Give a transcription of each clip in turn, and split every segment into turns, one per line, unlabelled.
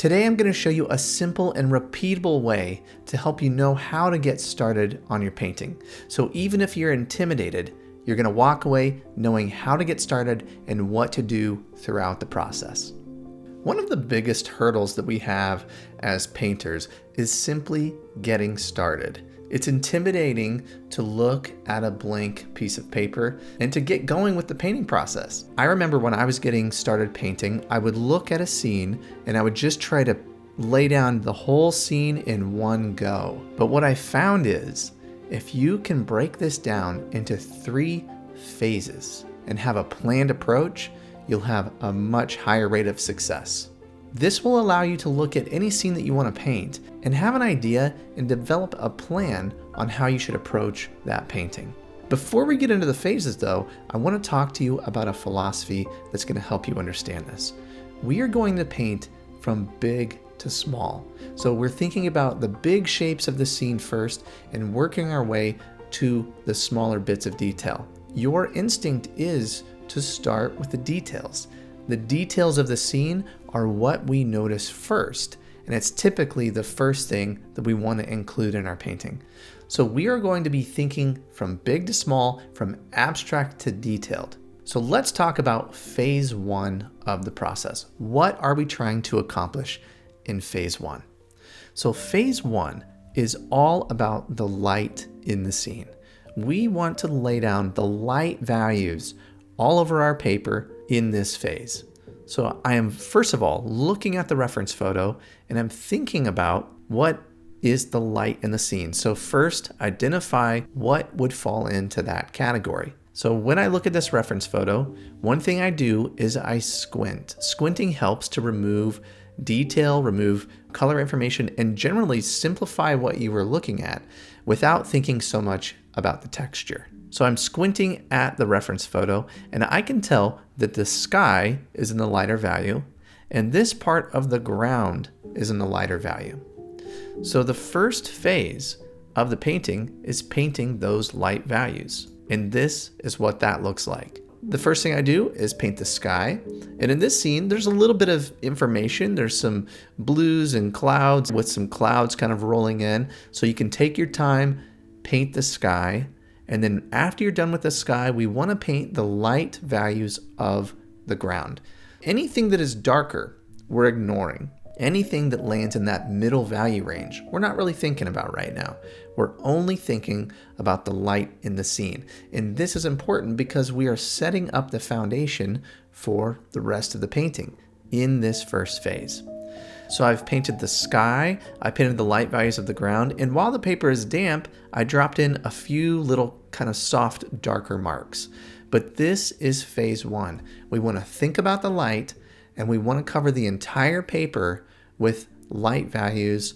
Today I'm going to show you a simple and repeatable way to help you know how to get started on your painting. So even if you're intimidated, you're going to walk away knowing how to get started and what to do throughout the process. One of the biggest hurdles that we have as painters is simply getting started. It's intimidating to look at a blank piece of paper and to get going with the painting process. I remember when I was getting started painting, I would look at a scene and I would just try to lay down the whole scene in one go. But what I found is, if you can break this down into 3 phases and have a planned approach, you'll have a much higher rate of success. This will allow you to look at any scene that you want to paint and have an idea and develop a plan on how you should approach that painting. Before we get into the phases though, I want to talk to you about a philosophy that's going to help you understand this. We are going to paint from big to small. So we're thinking about the big shapes of the scene first and working our way to the smaller bits of detail. Your instinct is to start with the details. The details of the scene are what we notice first, and it's typically the first thing that we want to include in our painting. So we are going to be thinking from big to small, from abstract to detailed. So let's talk about phase 1 of the process. What are we trying to accomplish in phase 1? So phase 1 is all about the light in the scene. We want to lay down the light values all over our paper in this phase. So I am first of all looking at the reference photo and I'm thinking about what is the light in the scene. So first identify what would fall into that category. So when I look at this reference photo, one thing I do is I squint. Squinting helps to remove detail, remove color information, and generally simplify what you were looking at without thinking so much about the texture. So I'm squinting at the reference photo and I can tell that the sky is in the lighter value and this part of the ground is in the lighter value. So the first phase of the painting is painting those light values, and this is what that looks like. The first thing I do is paint the sky, and in this scene there's a little bit of information. There's some blues and clouds with some clouds kind of rolling in, so you can take your time, paint the sky. And then after you're done with the sky, we want to paint the light values of the ground. Anything that is darker, we're ignoring. Anything that lands in that middle value range, we're not really thinking about right now. We're only thinking about the light in the scene. And this is important because we are setting up the foundation for the rest of the painting in this first phase. So I've painted the sky, I painted the light values of the ground, and while the paper is damp, I dropped in a few little kind of soft, darker marks. But this is phase 1. We want to think about the light, and we want to cover the entire paper with light values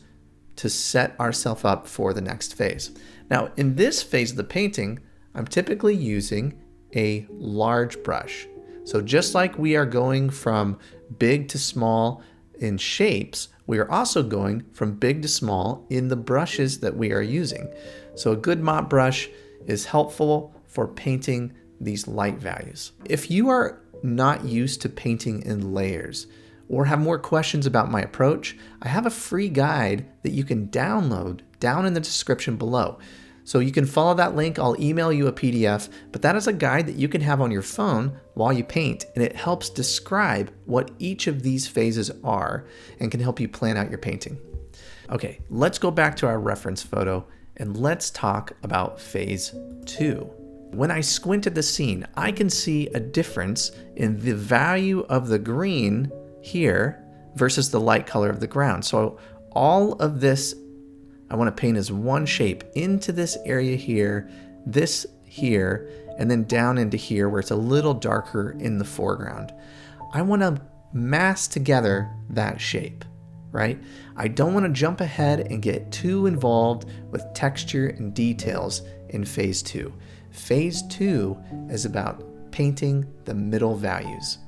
to set ourselves up for the next phase. Now, in this phase of the painting, I'm typically using a large brush. So just like we are going from big to small in shapes, we are also going from big to small in the brushes that we are using. So a good mop brush is helpful for painting these light values. If you are not used to painting in layers or have more questions about my approach, I have a free guide that you can download down in the description below. So you can follow that link. I'll email you a PDF, but that is a guide that you can have on your phone while you paint, and it helps describe what each of these phases are and can help you plan out your painting. Okay, let's go back to our reference photo and let's talk about phase 2. When I squint at the scene, I can see a difference in the value of the green here versus the light color of the ground. So all of this I want to paint as one shape into this area here, this here, and then down into here where it's a little darker in the foreground. I want to mass together that shape, right? I don't want to jump ahead and get too involved with texture and details in phase 2. Phase 2 is about painting the middle values.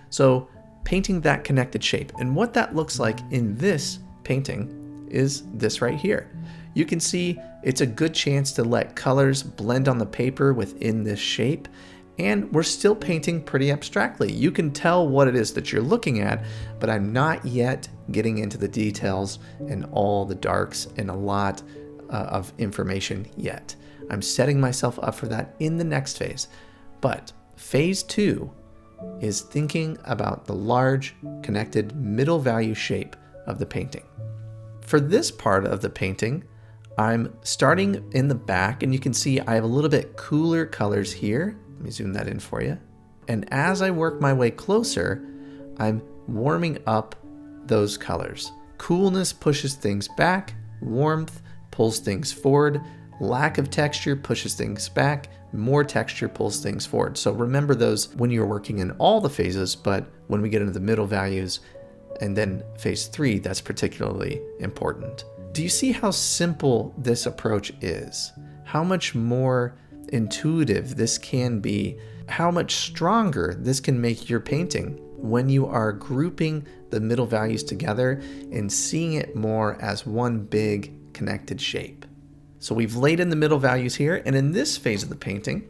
So painting that connected shape. And what that looks like in this painting is this right here. You can see it's a good chance to let colors blend on the paper within this shape, And we're still painting pretty abstractly. You can tell what it is that you're looking at, but I'm not yet getting into the details and all the darks and a lot of information yet. I'm setting myself up for that in the next phase. But phase 2 is thinking about the large, connected middle value shape of the painting. For this part of the painting, I'm starting in the back, and you can see I have a little bit cooler colors here. Let me zoom that in for you. And as I work my way closer, I'm warming up those colors. Coolness pushes things back, warmth pulls things forward, lack of texture pushes things back, more texture pulls things forward. So remember those when you're working in all the phases, but when we get into the middle values and then phase 3, that's particularly important. Do you see how simple this approach is? How much more intuitive this can be? How much stronger this can make your painting when you are grouping the middle values together and seeing it more as one big connected shape. So we've laid in the middle values here, and in this phase of the painting,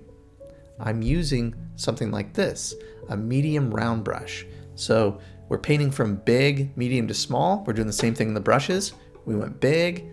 I'm using something like this, a medium round brush. So we're painting from big, medium to small. We're doing the same thing in the brushes. We went big,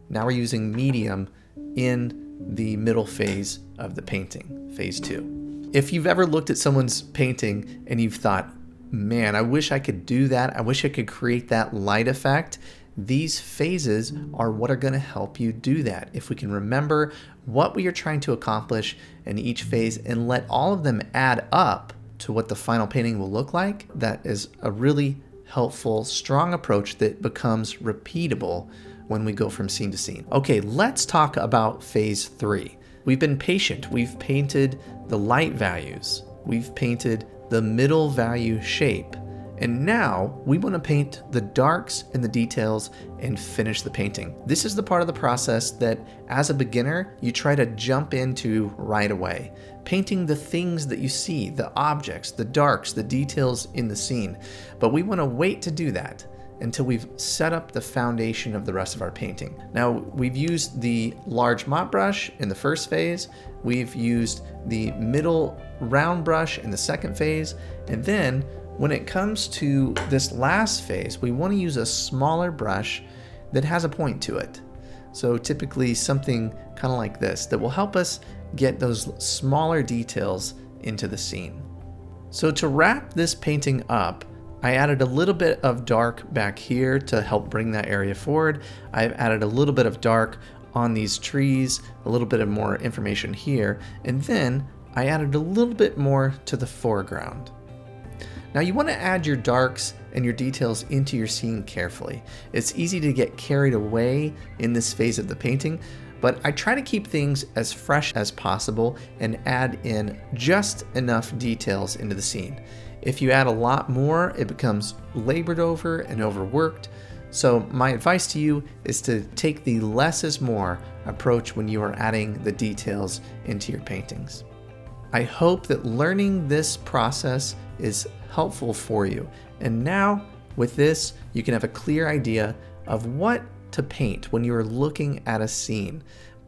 now we're using medium in the middle phase of the painting, phase 2. If you've ever looked at someone's painting and you've thought, man, I wish I could do that, I wish I could create that light effect, these phases are what are going to help you do that. If we can remember what we are trying to accomplish in each phase and let all of them add up to what the final painting will look like, that is a really helpful, strong approach that becomes repeatable when we go from scene to scene. Okay, let's talk about phase 3. We've been patient. We've painted the light values. We've painted the middle value shape. And now we want to paint the darks and the details and finish the painting. This is the part of the process that as a beginner, you try to jump into right away. Painting the things that you see, the objects, the darks, the details in the scene. But we want to wait to do that until we've set up the foundation of the rest of our painting. Now, we've used the large mop brush in the first phase. We've used the middle round brush in the second phase. And then when it comes to this last phase, we want to use a smaller brush that has a point to it. So typically something kind of like this that will help us get those smaller details into the scene. So to wrap this painting up, I added a little bit of dark back here to help bring that area forward. I've added a little bit of dark on these trees, a little bit of more information here, and then I added a little bit more to the foreground. Now you want to add your darks and your details into your scene carefully. It's easy to get carried away in this phase of the painting, but I try to keep things as fresh as possible and add in just enough details into the scene. If you add a lot more, it becomes labored over and overworked. So my advice to you is to take the less is more approach when you are adding the details into your paintings. I hope that learning this process is helpful for you. And now with this, you can have a clear idea of what to paint when you're looking at a scene.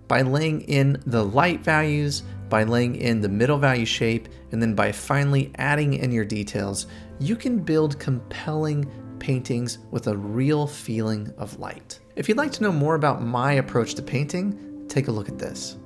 By laying in the light values, by laying in the middle value shape, and then by finally adding in your details, you can build compelling paintings with a real feeling of light. If you'd like to know more about my approach to painting, take a look at this.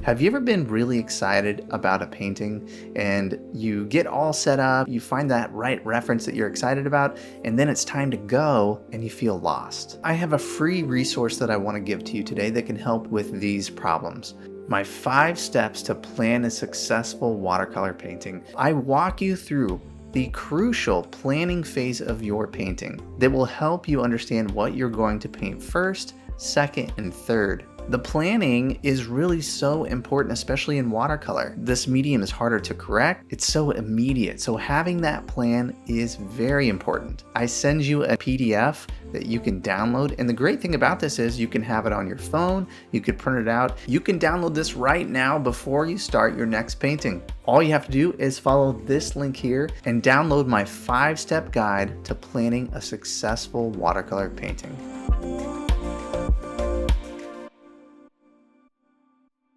Have you ever been really excited about a painting and you get all set up, you find that right reference that you're excited about, and then it's time to go and you feel lost? I have a free resource that I want to give to you today that can help with these problems. My 5 steps to plan a successful watercolor painting. I walk you through the crucial planning phase of your painting that will help you understand what you're going to paint first, second, and third. The planning is really so important, especially in watercolor. This medium is harder to correct. It's so immediate. So having that plan is very important. I send you a PDF that you can download. And the great thing about this is you can have it on your phone. You could print it out. You can download this right now before you start your next painting. All you have to do is follow this link here and download my 5-step guide to planning a successful watercolor painting.